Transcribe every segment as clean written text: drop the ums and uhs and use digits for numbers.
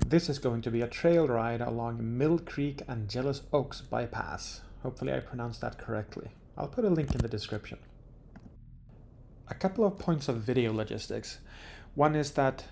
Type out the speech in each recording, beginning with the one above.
This is going to be a trail ride along Mill Creek Angelus Oaks bypass. Hopefully I pronounced that correctly. I'll put a link in the description. A couple of points of video logistics. One is that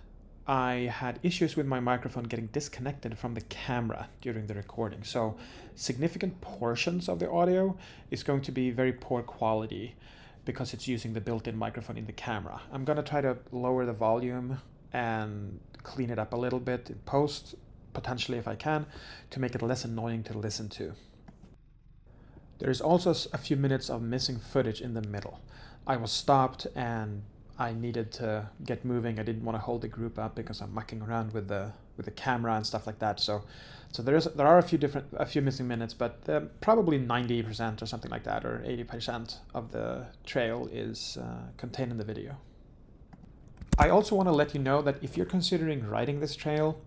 I had issues with my microphone getting disconnected from the camera during the recording. So significant portions of the audio is going to be very poor quality because it's using the built-in microphone in the camera. I'm going to try to lower the volume and clean it up a little bit in post, potentially if I can, to make it less annoying to listen to. There is also a few minutes of missing footage in the middle. I was stopped and I needed to get moving. I didn't want to hold the group up because I'm mucking around with the camera and stuff like that. So there are a few missing minutes, but probably 90% or something like that, or 80% of the trail is contained in the video. I also want to let you know that if you're considering riding this trail,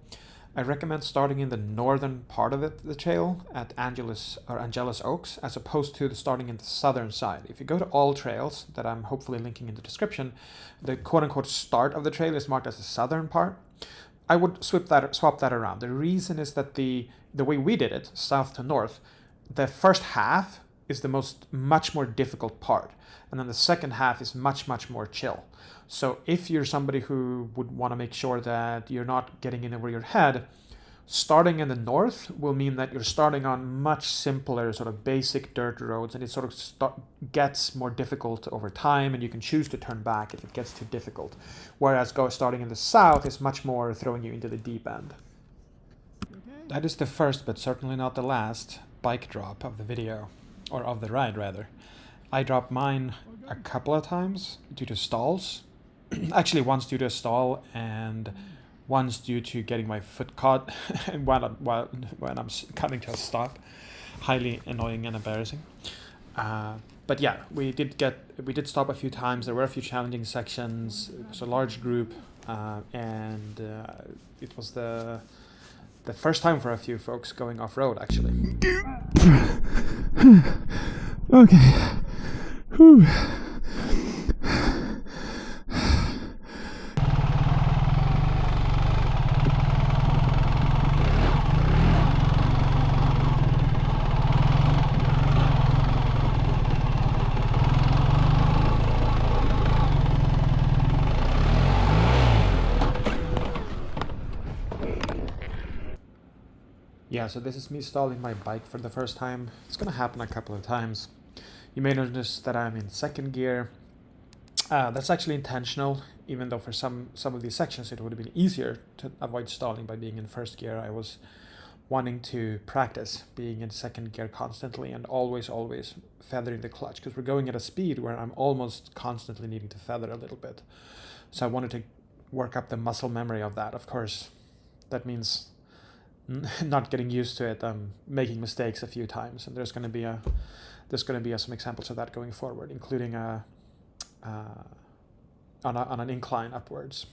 I recommend starting in the northern part of the trail at Angelus Oaks, as opposed to starting in the southern side. If you go to all trails that I'm hopefully linking in the description, the quote-unquote start of the trail is marked as the southern part. I would swap that around. The reason is that the way we did it, south to north, the first half is the much more difficult part, and then the second half is much more chill. So if you're somebody who would want to make sure that you're not getting in over your head, starting in the north will mean that you're starting on much simpler sort of basic dirt roads, and it sort of gets more difficult over time, and you can choose to turn back if it gets too difficult. Whereas starting in the south is much more throwing you into the deep end. Okay. That is the first, but certainly not the last, bike drop of the video, or of the ride rather. I dropped mine a couple of times due to stalls. Actually, once due to a stall and once due to getting my foot caught when I'm coming to a stop. Highly annoying and embarrassing. But yeah, we did stop a few times. There were a few challenging sections. It was a large group, and it was the first time for a few folks going off-road, actually. Okay. Whew. Yeah, so this is me stalling my bike for the first time. It's gonna happen a couple of times. You may notice that I'm in second gear. That's actually intentional, even though for some of these sections it would have been easier to avoid stalling by being in first gear. I was wanting to practice being in second gear constantly and always feathering the clutch, because we're going at a speed where I'm almost constantly needing to feather a little bit. So I wanted to work up the muscle memory of that. Of course, that means not getting used to it. I'm making mistakes a few times, and there's going to be some examples of that going forward, including on an incline upwards.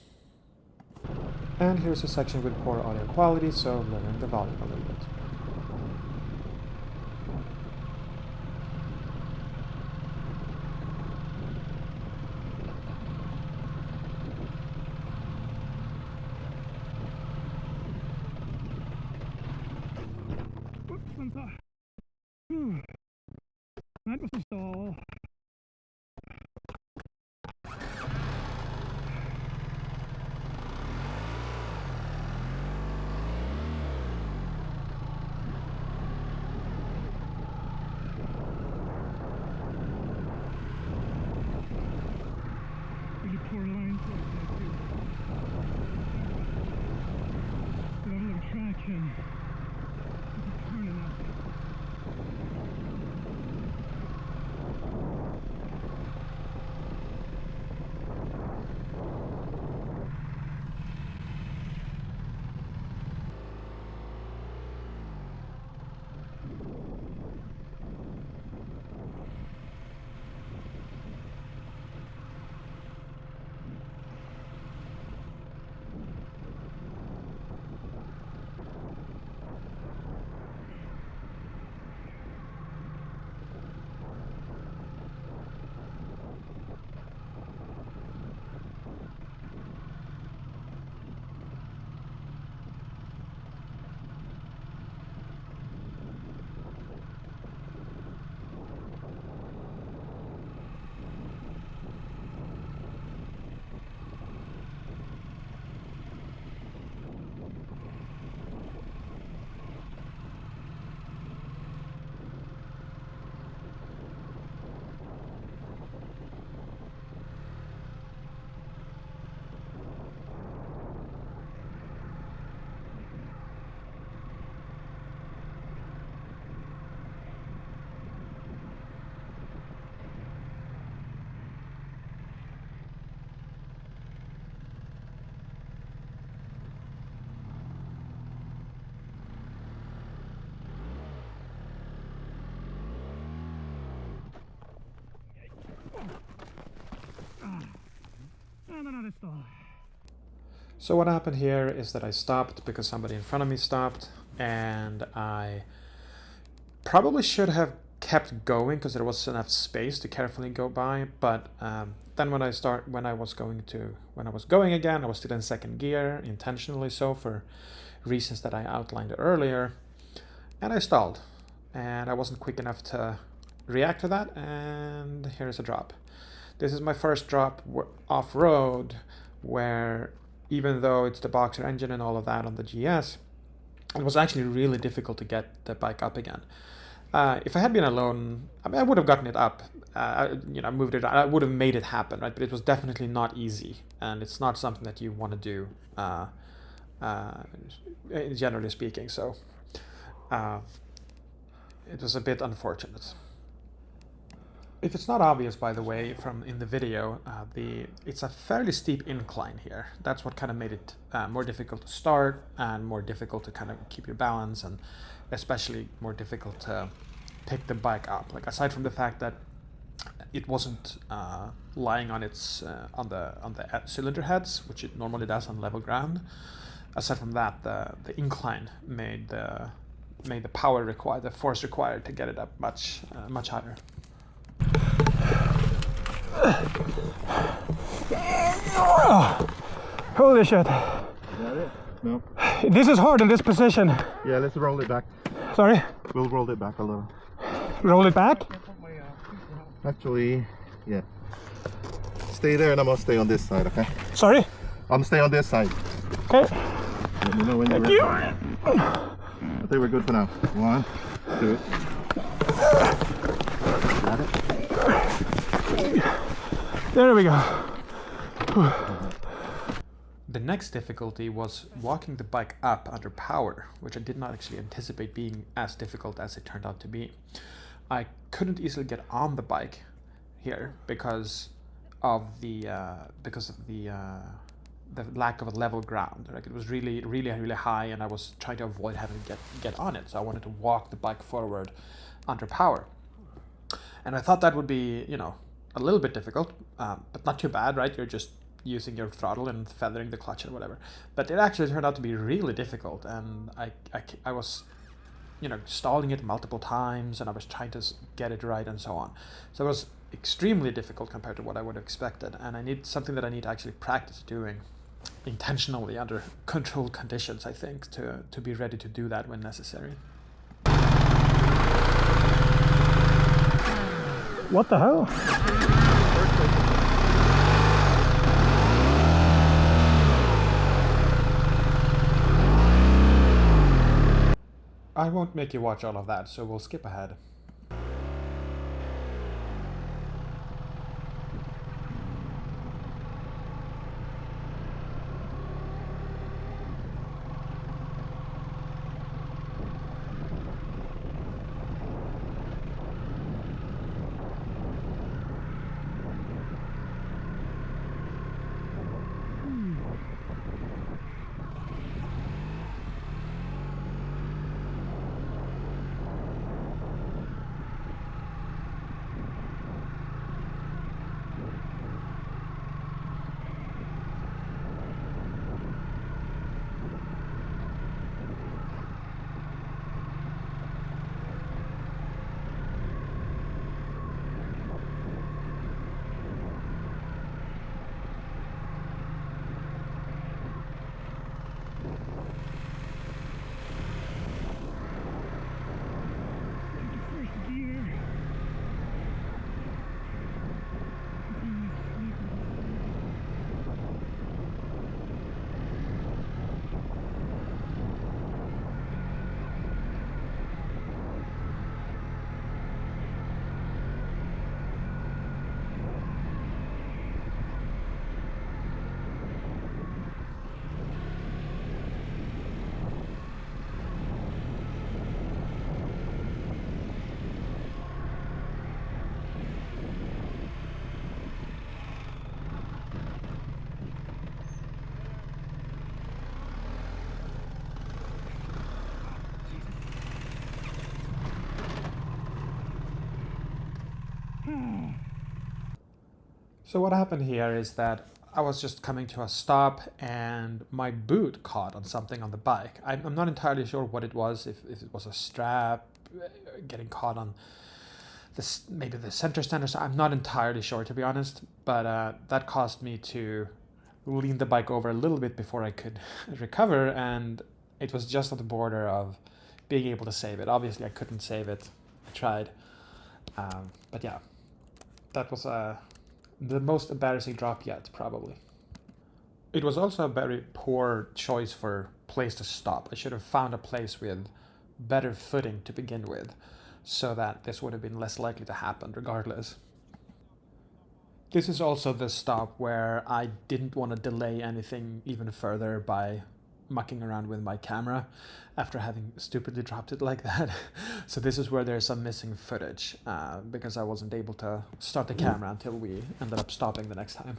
And here's a section with poor audio quality, so lowering the volume a little bit. That was a stall. Really poor lines like that too. Got a little traction. Turning up. another stall. So what happened here is that I stopped because somebody in front of me stopped, and I probably should have kept going because there was enough space to carefully go by. But then when I was going again, I was still in second gear, intentionally so for reasons that I outlined earlier, and I stalled, and I wasn't quick enough to react to that, and here's a drop. This is my first drop off-road where, even though it's the boxer engine and all of that on the GS, it was actually really difficult to get the bike up again. If I had been alone, I mean, I would have gotten it up, moved it, I would have made it happen, right? But it was definitely not easy, and it's not something that you want to do, generally speaking, so it was a bit unfortunate. If it's not obvious, by the way, from in the video, it's a fairly steep incline here. That's what kind of made it more difficult to start and more difficult to kind of keep your balance, and especially more difficult to pick the bike up. Like, aside from the fact that it wasn't lying on its on the cylinder heads, which it normally does on level ground. Aside from that, the incline made the power required, the force required to get it up much higher. Holy shit. Is that it? No. This is hard in this position. Yeah, let's roll it back. Sorry? We'll roll it back a little. Roll it back? Actually, yeah. Stay there and I'm gonna stay on this side, okay? Sorry? I'm gonna stay on this side. Okay. Let me know when you're ready. I think we're good for now. 1, 2. Got it? There we go. The next difficulty was walking the bike up under power, which I did not actually anticipate being as difficult as it turned out to be. I couldn't easily get on the bike here because of the lack of a level ground. Like, it was really high, and I was trying to avoid having to get on it. So I wanted to walk the bike forward under power, and I thought that would be, a little bit difficult, but not too bad, right? You're just using your throttle and feathering the clutch and whatever. But it actually turned out to be really difficult, and I was, stalling it multiple times, and I was trying to get it right and so on. So it was extremely difficult compared to what I would have expected, and I need something that I need to actually practice doing intentionally under controlled conditions, I think, to be ready to do that when necessary. What the hell? I won't make you watch all of that, so we'll skip ahead. So what happened here is that I was just coming to a stop and my boot caught on something on the bike. I'm not entirely sure what it was, if it was a strap getting caught on this, maybe the center stand or something. I'm not entirely sure, to be honest, but that caused me to lean the bike over a little bit before I could recover, and it was just on the border of being able to save it. Obviously I couldn't save it. I tried, but yeah, that was the most embarrassing drop yet, probably. It was also a very poor choice for place to stop. I should have found a place with better footing to begin with, so that this would have been less likely to happen regardless. This is also the stop where I didn't want to delay anything even further by mucking around with my camera after having stupidly dropped it like that. So this is where there's some missing footage because I wasn't able to start the camera until we ended up stopping the next time.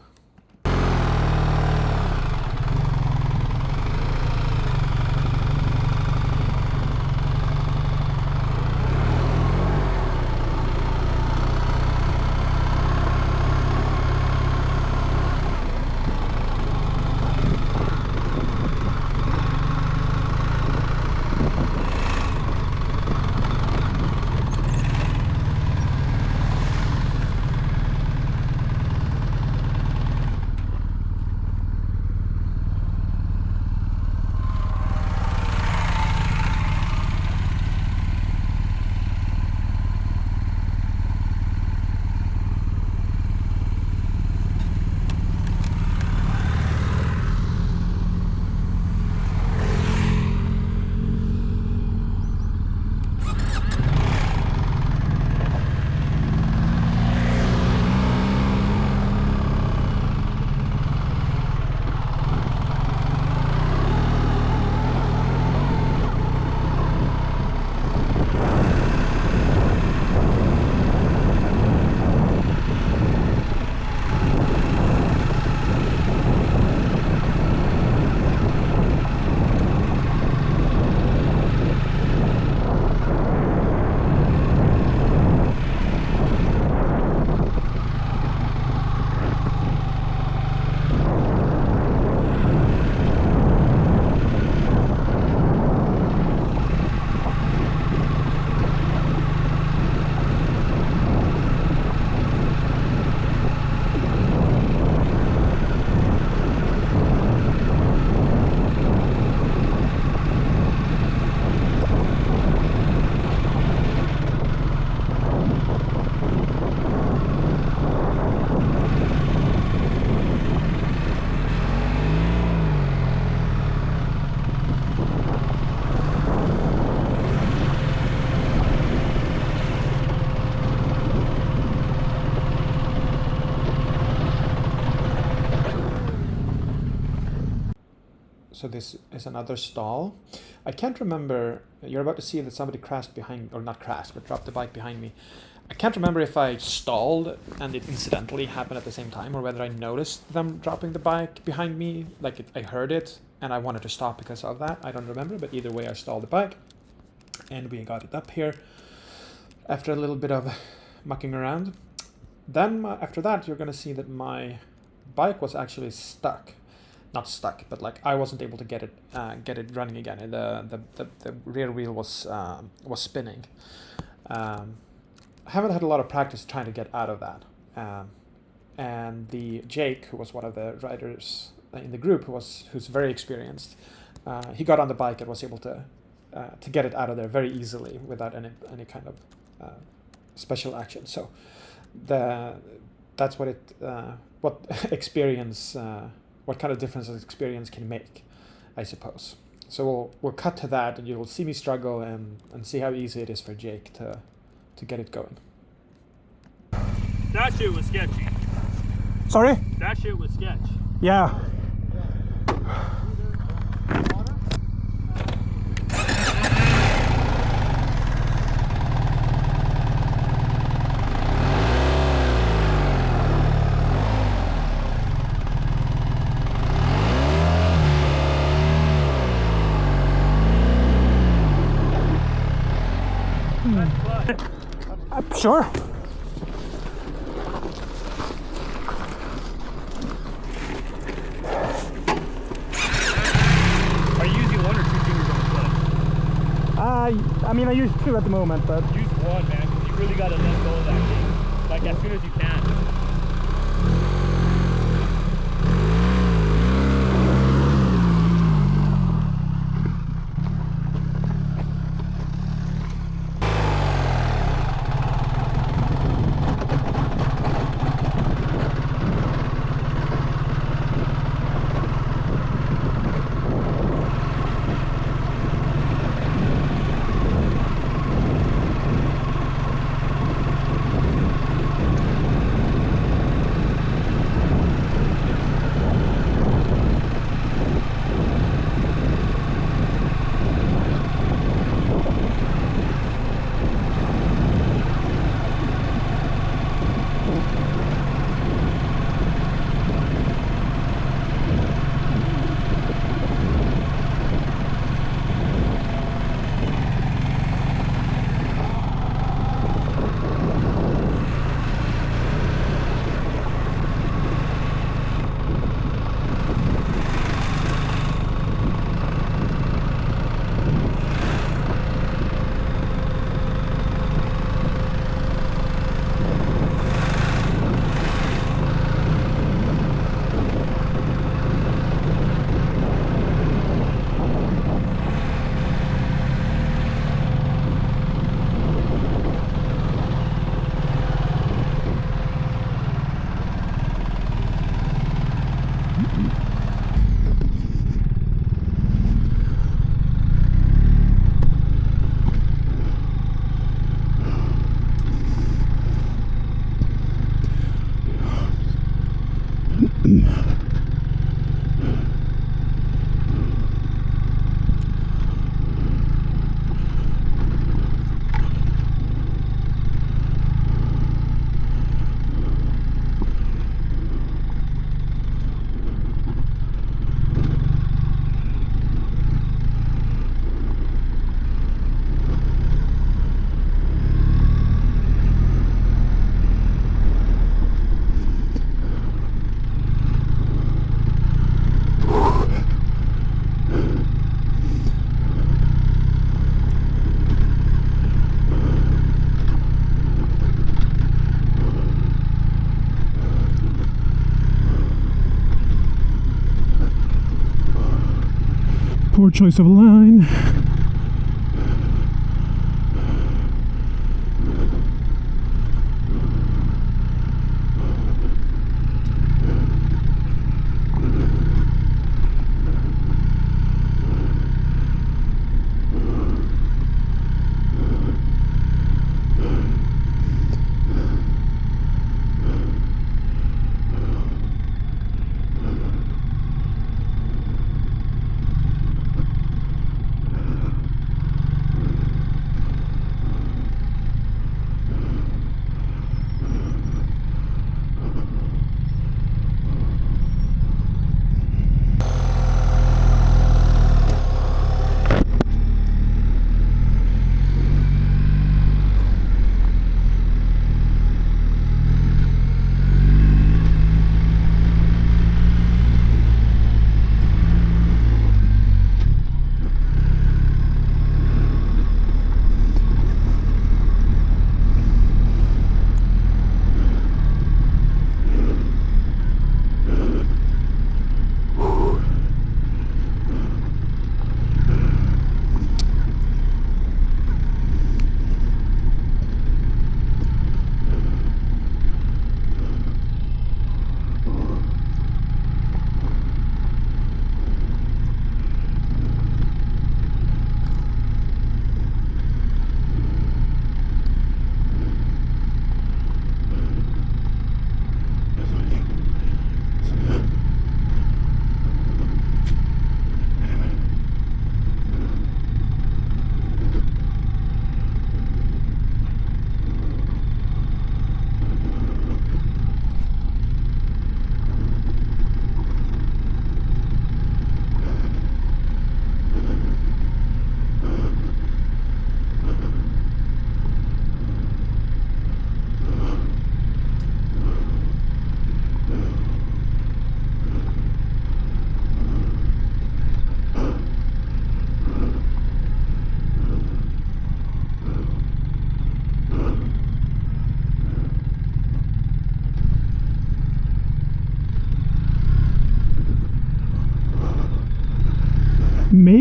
So this is another stall. I can't remember, you're about to see that somebody crashed behind, or not crashed, but dropped the bike behind me. I can't remember if I stalled and it incidentally happened at the same time, or whether I noticed them dropping the bike behind me, like I heard it and I wanted to stop because of that. I don't remember, but either way I stalled the bike and we got it up here after a little bit of mucking around. Then after that you're going to see that my bike was actually stuck. Not stuck, but like I wasn't able to get it running again. The rear wheel was spinning. I haven't had a lot of practice trying to get out of that. And Jake, who was one of the riders in the group, who's very experienced, he got on the bike and was able to get it out of there very easily without any kind of special action. So that's what experience. What kind of difference experience can make, I suppose. So we'll cut to that, and you'll see me struggle and see how easy it is for Jake to get it going. That shit was sketchy. Sorry? That shit was sketch. Yeah. Sure. I mean, I use 2 at the moment, but Use 1, man, because you really gotta let go of that thing. Like as soon as you can. poor choice of a line.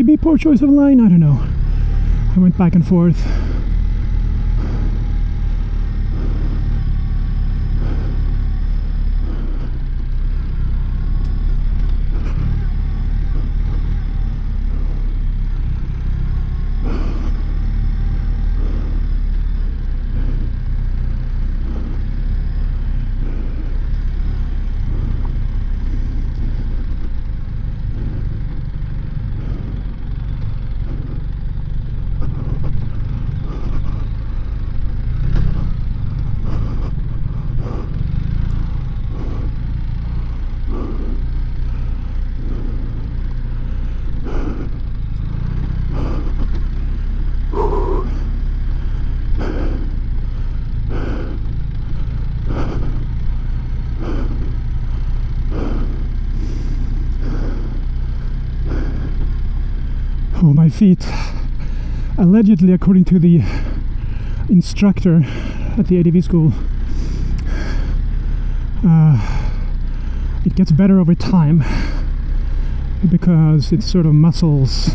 maybe poor choice of line, I don't know. I went back and forth. Oh, my feet. Allegedly, according to the instructor at the ADV school, it gets better over time because it's sort of muscles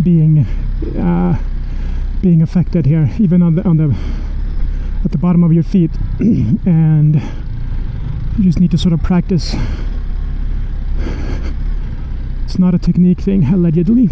being affected here, even at the bottom of your feet, and you just need to sort of practice. It's not a technique thing, allegedly.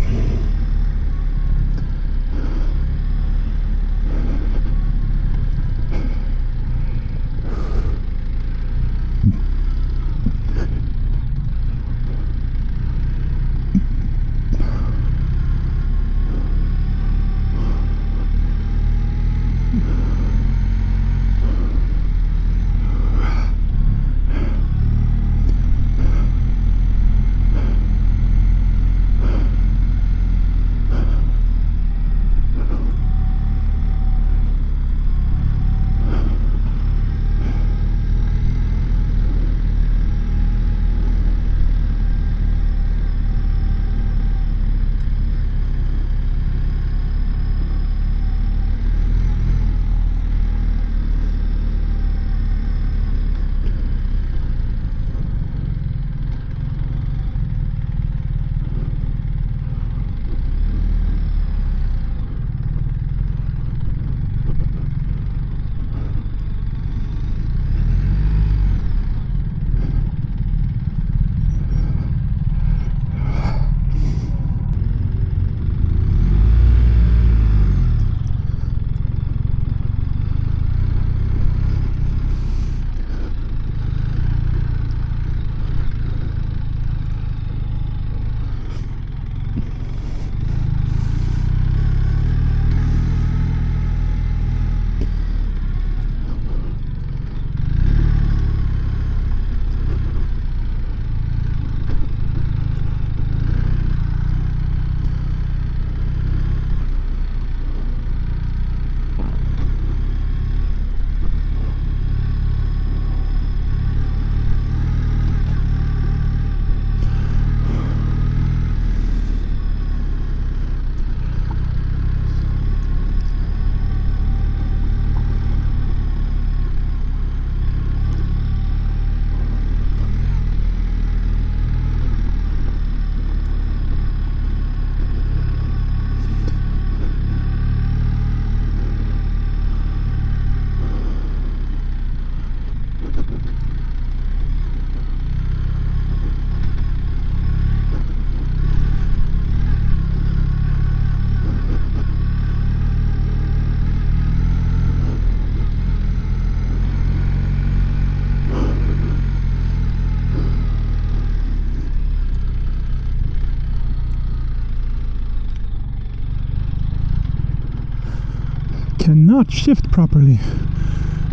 Cannot shift properly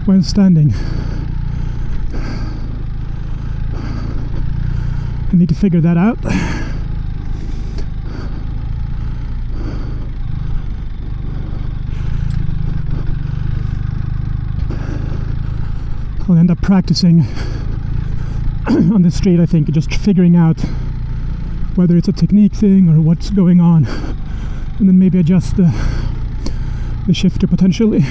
while standing. I need to figure that out. I'll end up practicing on the street, I think, just figuring out whether it's a technique thing or what's going on, and then maybe adjust the shifter potentially.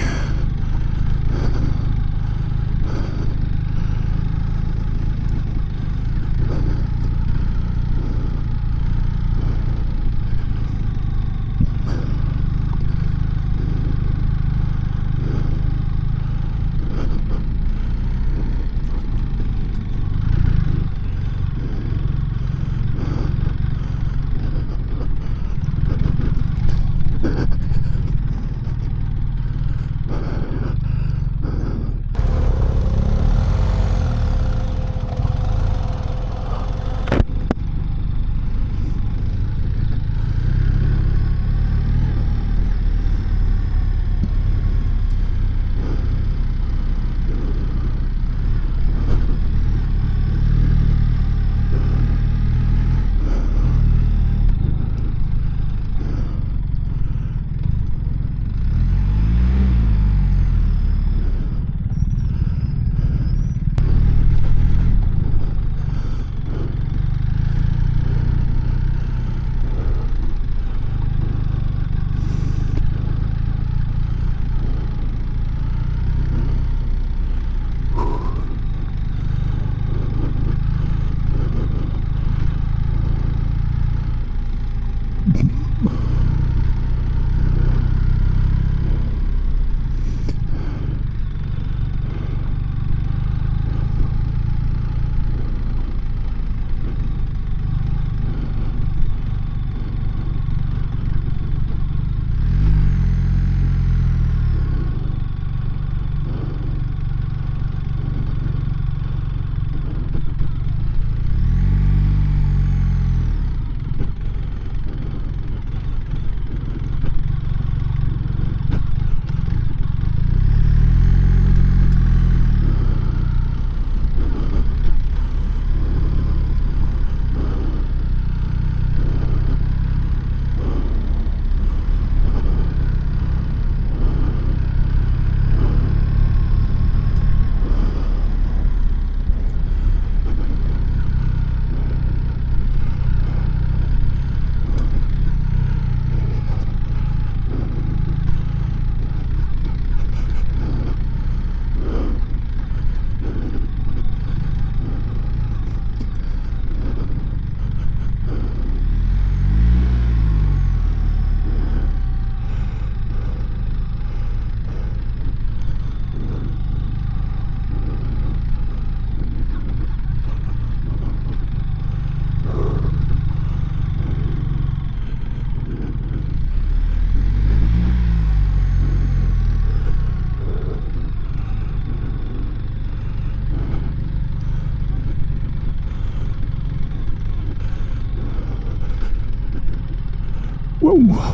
Whoa.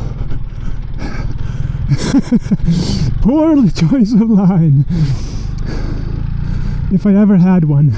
Poor choice of line. If I ever had one.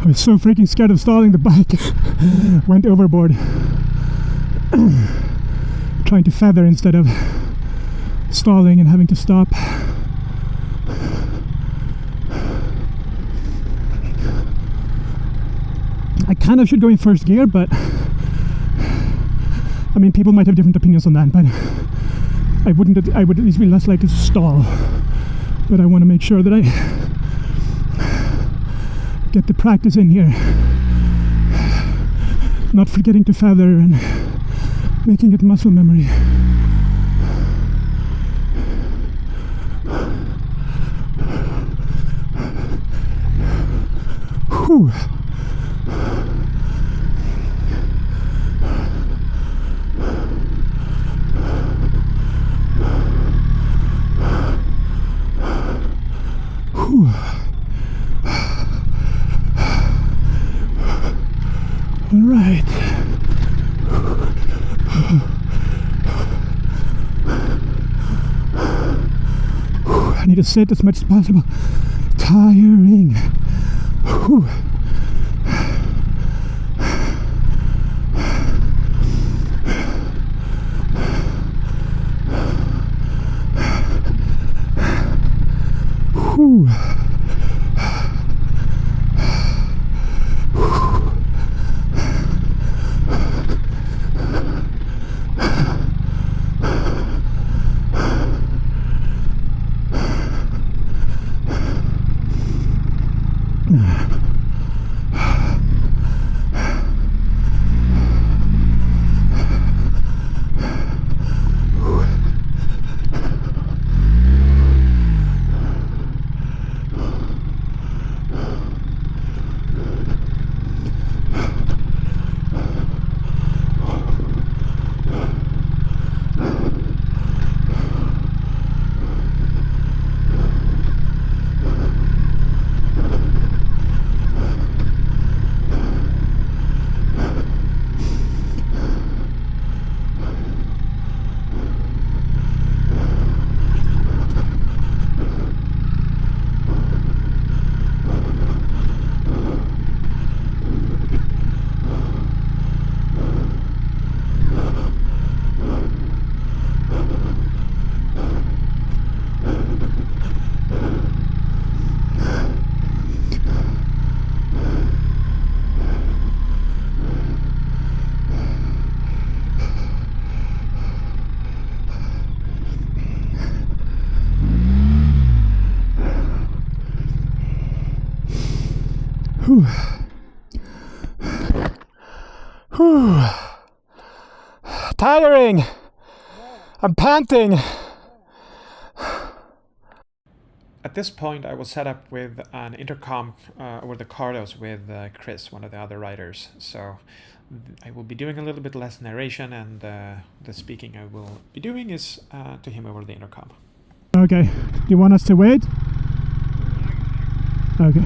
I was so freaking scared of stalling the bike. Went overboard. Trying to feather instead of stalling and having to stop. I kind of should go in first gear, but I mean, people might have different opinions on that, but I would at least be less likely to stall. But I want to make sure that I get the practice in here, not forgetting to feather and making it muscle memory. Whew. Whew. All right. I need to sit as much as possible. Tiring. Whew. Whew. Whew. Whew. Tiring. I'm panting. At this point, I was set up with an intercom over the Cardos with Chris, one of the other riders. So I will be doing a little bit less narration, and the speaking I will be doing is to him over the intercom. Okay. Do you want us to wait? Okay.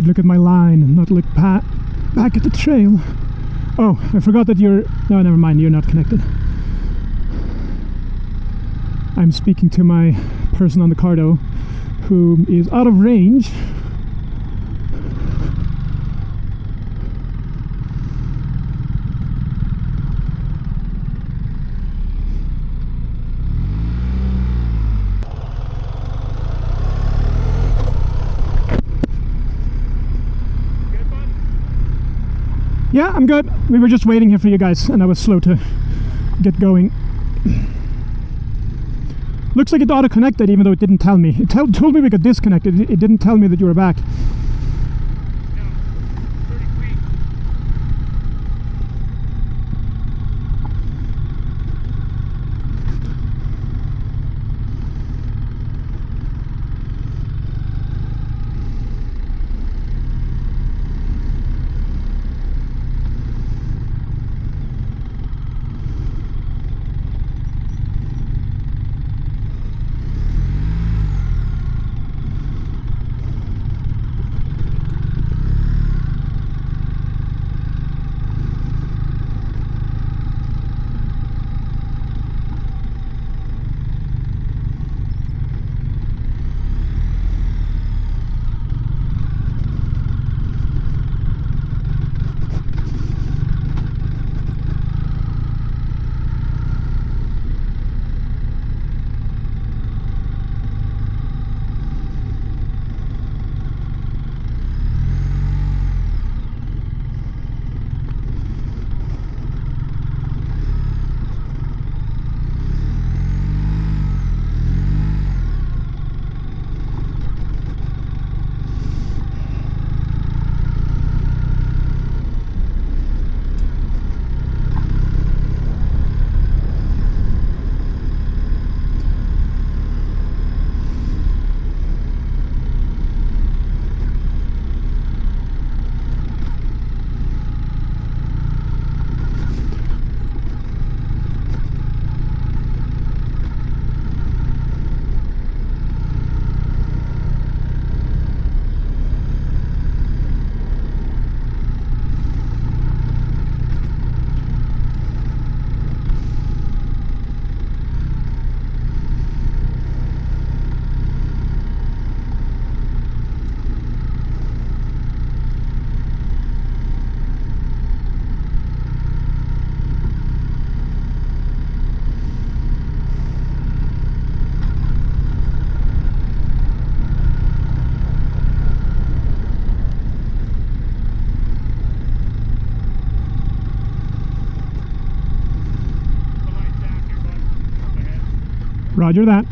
should look at my line and not look back at the trail. Oh, I forgot that you're... No, never mind, you're not connected. I'm speaking to my person on the Cardo who is out of range. Yeah, I'm good. We were just waiting here for you guys and I was slow to get going. Looks like it auto-connected even though it didn't tell me. It told me we got disconnected. It didn't tell me that you were back. Roger that.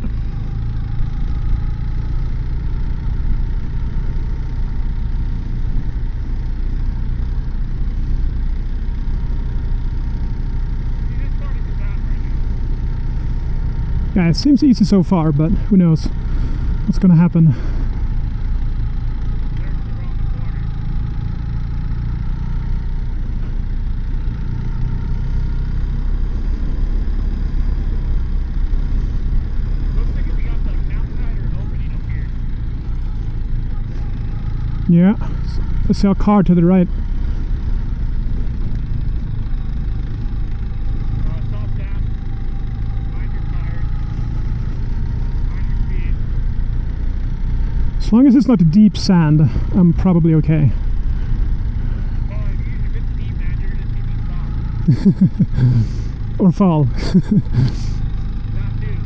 Yeah, it seems easy so far, but who knows what's gonna happen. Yeah, I see a car to the right. Stop down. Mind your tires. Mind your speed. As long as it's not deep sand, I'm probably okay. Well, if it's deep, man, you're gonna see me stop. Or fall. That too.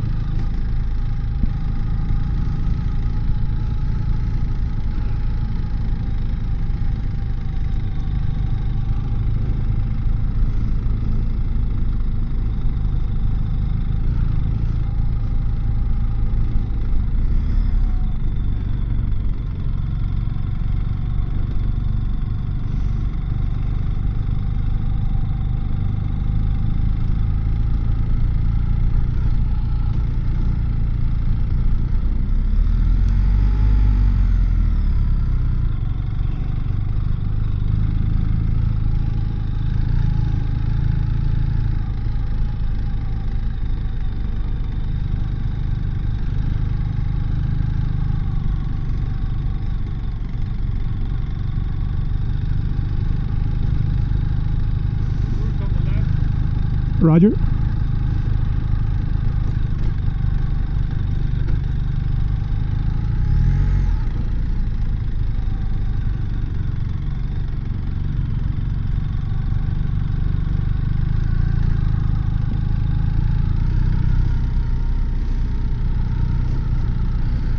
Roger.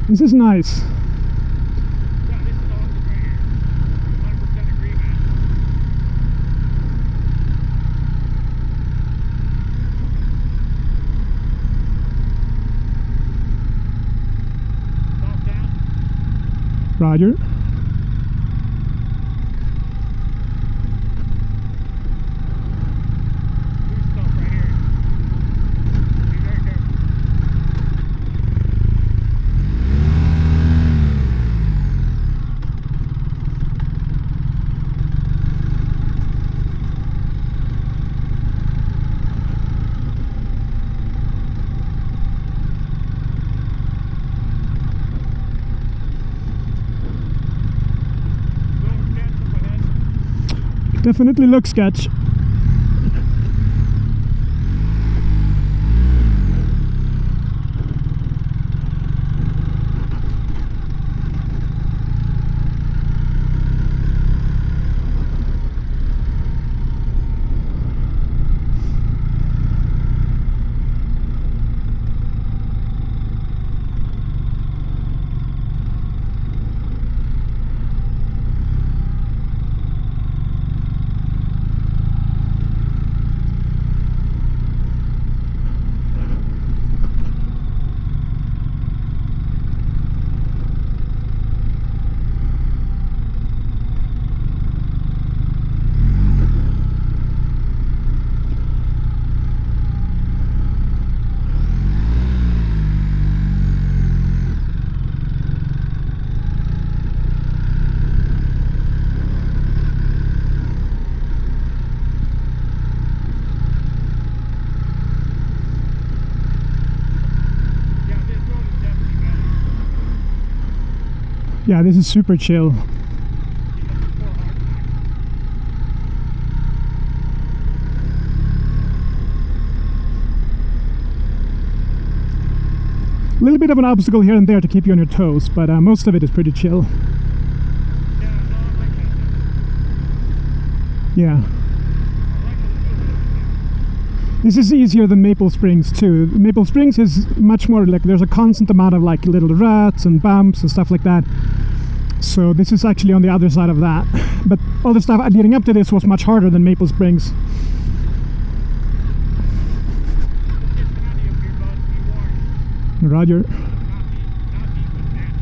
This is nice. Yeah, this is awesome right here. 100% agree, man. Stop down. Roger. Loose stuff right here. Be very careful. Little dent up ahead. Definitely looks sketch. Yeah, this road is definitely better. Yeah, this is super chill. You got the 4 hard pack. A little bit of an obstacle here and there to keep you on your toes, but most of it is pretty chill. Yeah, no, I like that. Yeah. I like the feel of it. This is easier than Maple Springs too. Maple Springs is much more like there's a constant amount of like little ruts and bumps and stuff like that. So this is actually on the other side of that. But all the stuff leading up to this was much harder than Maple Springs. It's sandy up here, bud. Be warned. Roger. Not deep, but sandy.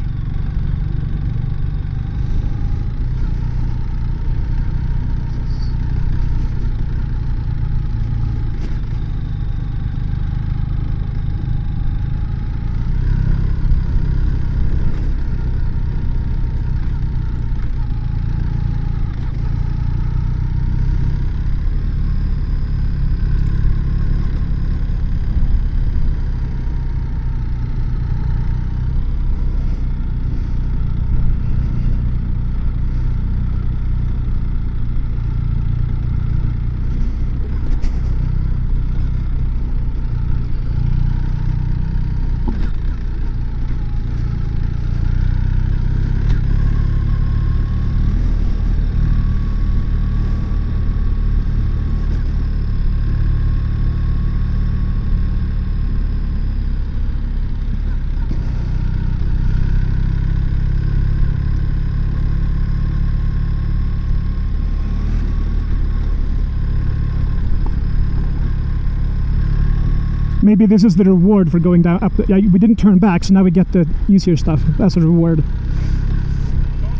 Maybe this is the reward for going down up. Yeah, we didn't turn back, so now we get the easier stuff. That's a reward. Don't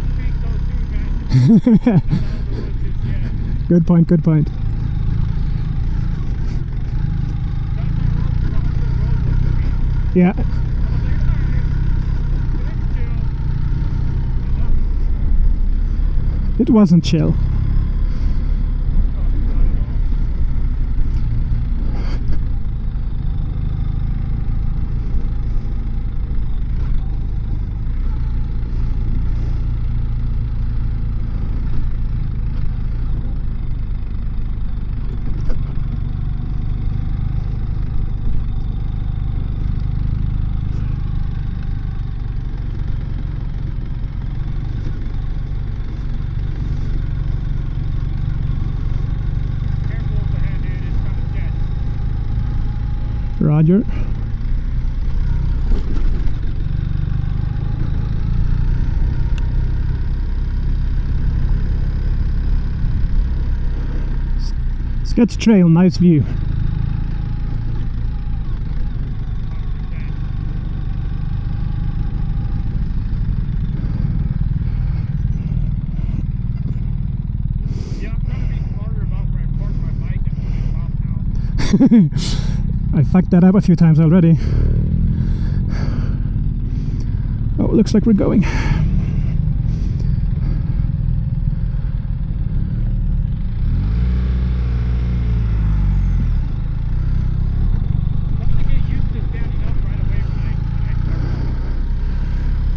speak those two, man. Not out of the woods just yet. Good point. Good point. That's not road, the road was to me. Yeah. I was like, alright, let's chill. It wasn't chill. Roger. Sketch trail, nice view. 100%. Yeah, I'm trying to be smarter about where I park my bike and put it off now. I fucked that up a few times already. Oh, looks like we're going.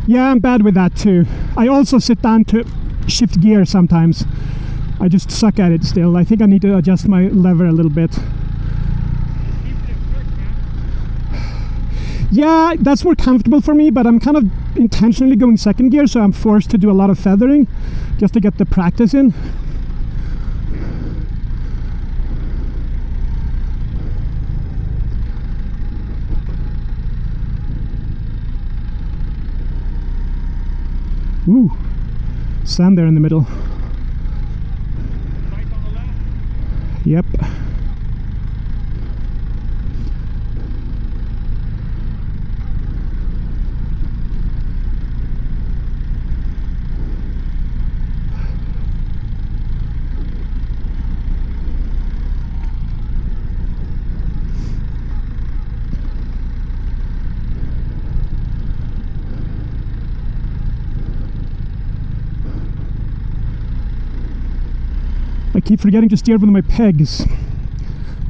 Yeah, I'm bad with that too. I also sit down to shift gear sometimes. I just suck at it still. I think I need to adjust my lever a little bit. Yeah, that's more comfortable for me, but I'm kind of intentionally going second gear, so I'm forced to do a lot of feathering just to get the practice in. Ooh, sand there in the middle. Bike on the left. Yep. I keep forgetting to steer with my pegs.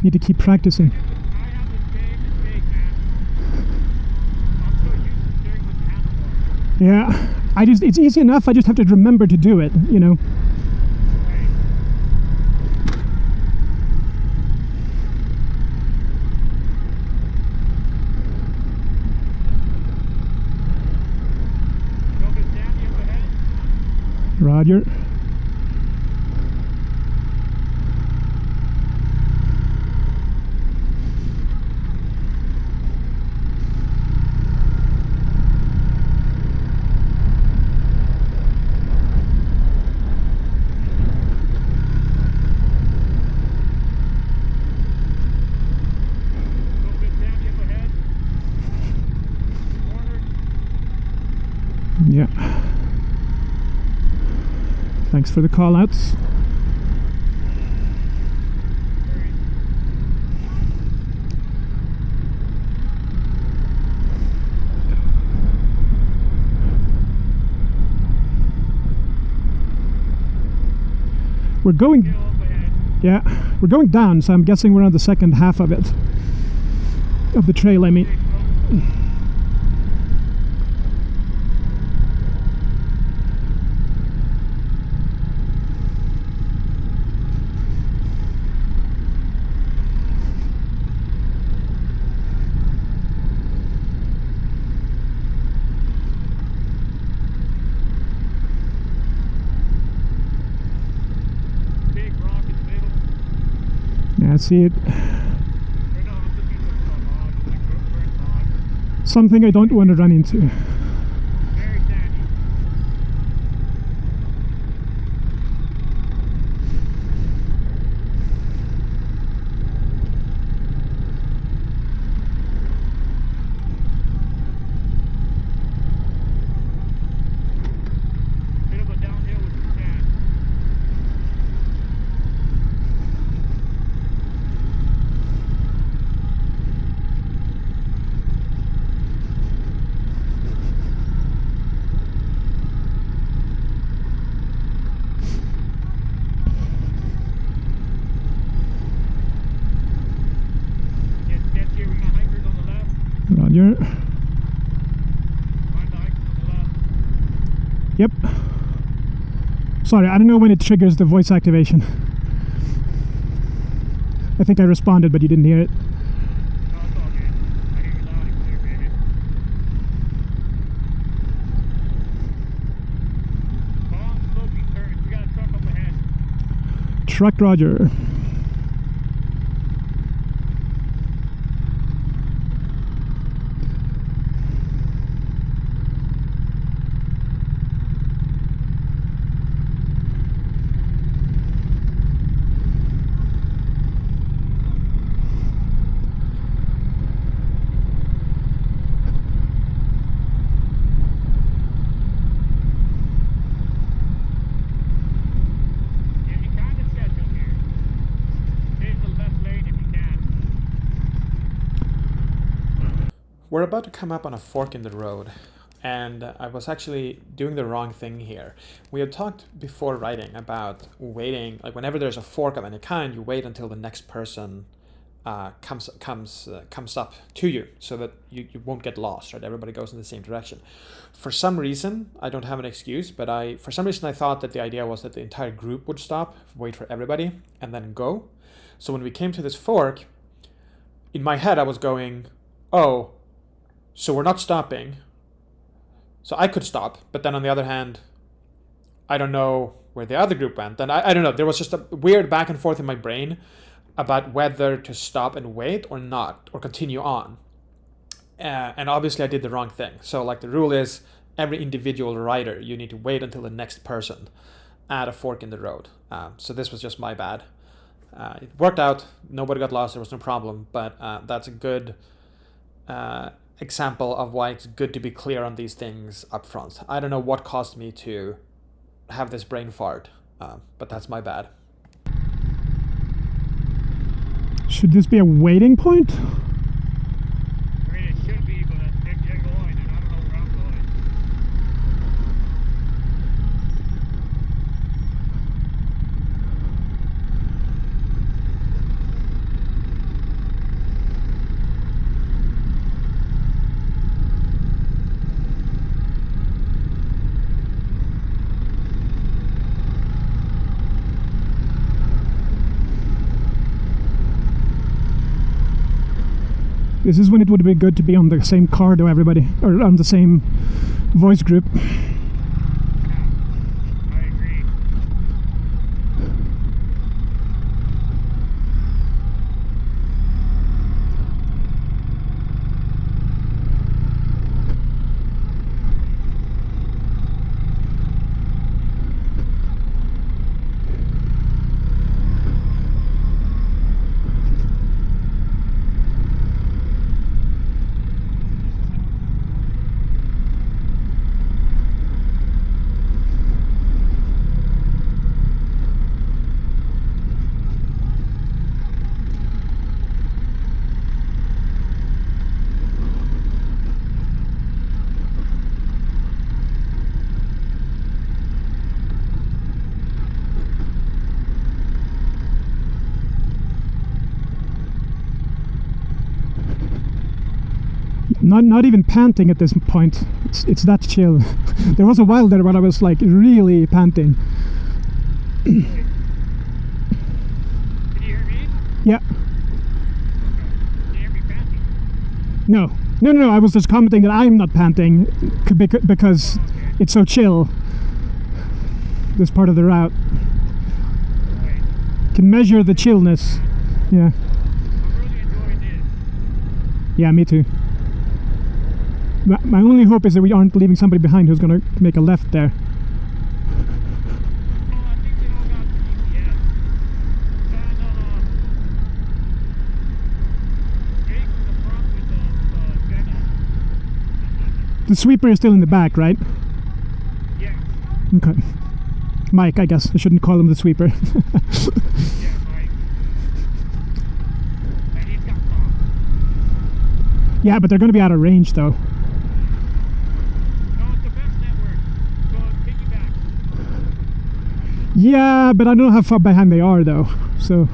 Need to keep practicing. I have the same mistake, man. I'm so used to steering with the handlebars. Yeah, it's easy enough. I just have to remember to do it, you know. Go get Danny up ahead. Roger. Go get Danny up ahead. Corner. Yeah. Thanks for the call outs. Hurry. We're going, Hill up ahead. yeah, we're going down, so I'm guessing we're on the second half of it. Of the trail, I mean. Big slope. Big rock in the middle. Yeah, I see it. Or no, it's a piece of log, like burnt log. Something I don't want to run into. Very sandy. It'll go downhill with the sand. Get sketch here, we got hikers on the left. Roger. Find the hikers on the left. Yep. Sorry, I don't know when it triggers the voice activation. I think I responded, but you didn't hear it. No, it's all good. I hear you loud and clear, baby. Long sloping turns. We got a truck up ahead. Truck Roger. We're about to come up on a fork in the road, and I was actually doing the wrong thing here. We had talked before writing about waiting, like whenever there's a fork of any kind, you wait until the next person comes up to you, so that you won't get lost, right? Everybody goes in the same direction. For some reason, I don't have an excuse, but I thought that the idea was that the entire group would stop, wait for everybody, and then go. So when we came to this fork, in my head I was going, oh, so we're not stopping. So I could stop, but then on the other hand, I don't know where the other group went. And I don't know, there was just a weird back and forth in my brain about whether to stop and wait or not, or continue on. And obviously I did the wrong thing. So like the rule is, every individual rider, you need to wait until the next person at a fork in the road. So this was just my bad. It worked out, nobody got lost, there was no problem, but that's a good example of why it's good to be clear on these things up front. I don't know what caused me to have this brain fart, but that's my bad. Should this be a waiting point? I mean, it should be, but they're going, and I don't know where I'm going. This is when it would be good to be on the same Cardo, everybody, or on the same voice group. Yeah, I agree. Not even panting at this point. It's that chill. There was a while there when I was like really panting. Can you hear me? Yeah. Okay. Can you hear me panting? No. I was just commenting that I'm not panting because it's so chill. This part of the route. Okay. Can measure the chillness. Yeah. I'm really enjoying this. Yeah, me too. My only hope is that we aren't leaving somebody behind who's going to make a left there. Oh, I think they all got the GPS. Jake in the front with Jenna. The sweeper is still in the back, right? Yeah. Okay. Mike, I guess. I shouldn't call him the sweeper. Yeah, Mike. And he's got Tom. Yeah, but they're going to be out of range, though. No, it's the best network. So piggyback. Yeah, but I don't know how far behind they are, though. So,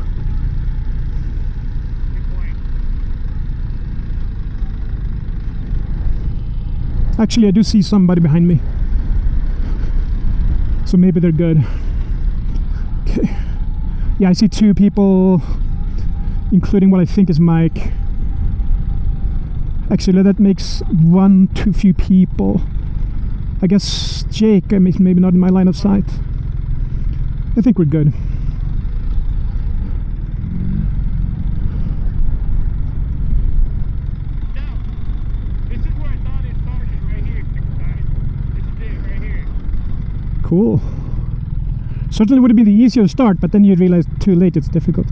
Good point. actually, I do see somebody behind me. So maybe they're good. Okay. Yeah, I see two people, including what I think is Mike. Actually, that makes one too few people. I guess Jake, maybe not in my line of sight. I think we're good. Now, this is where I thought it started, right here, guys. This is it, right here. Cool. Certainly would have been the easier start, but then you realize too late it's difficult.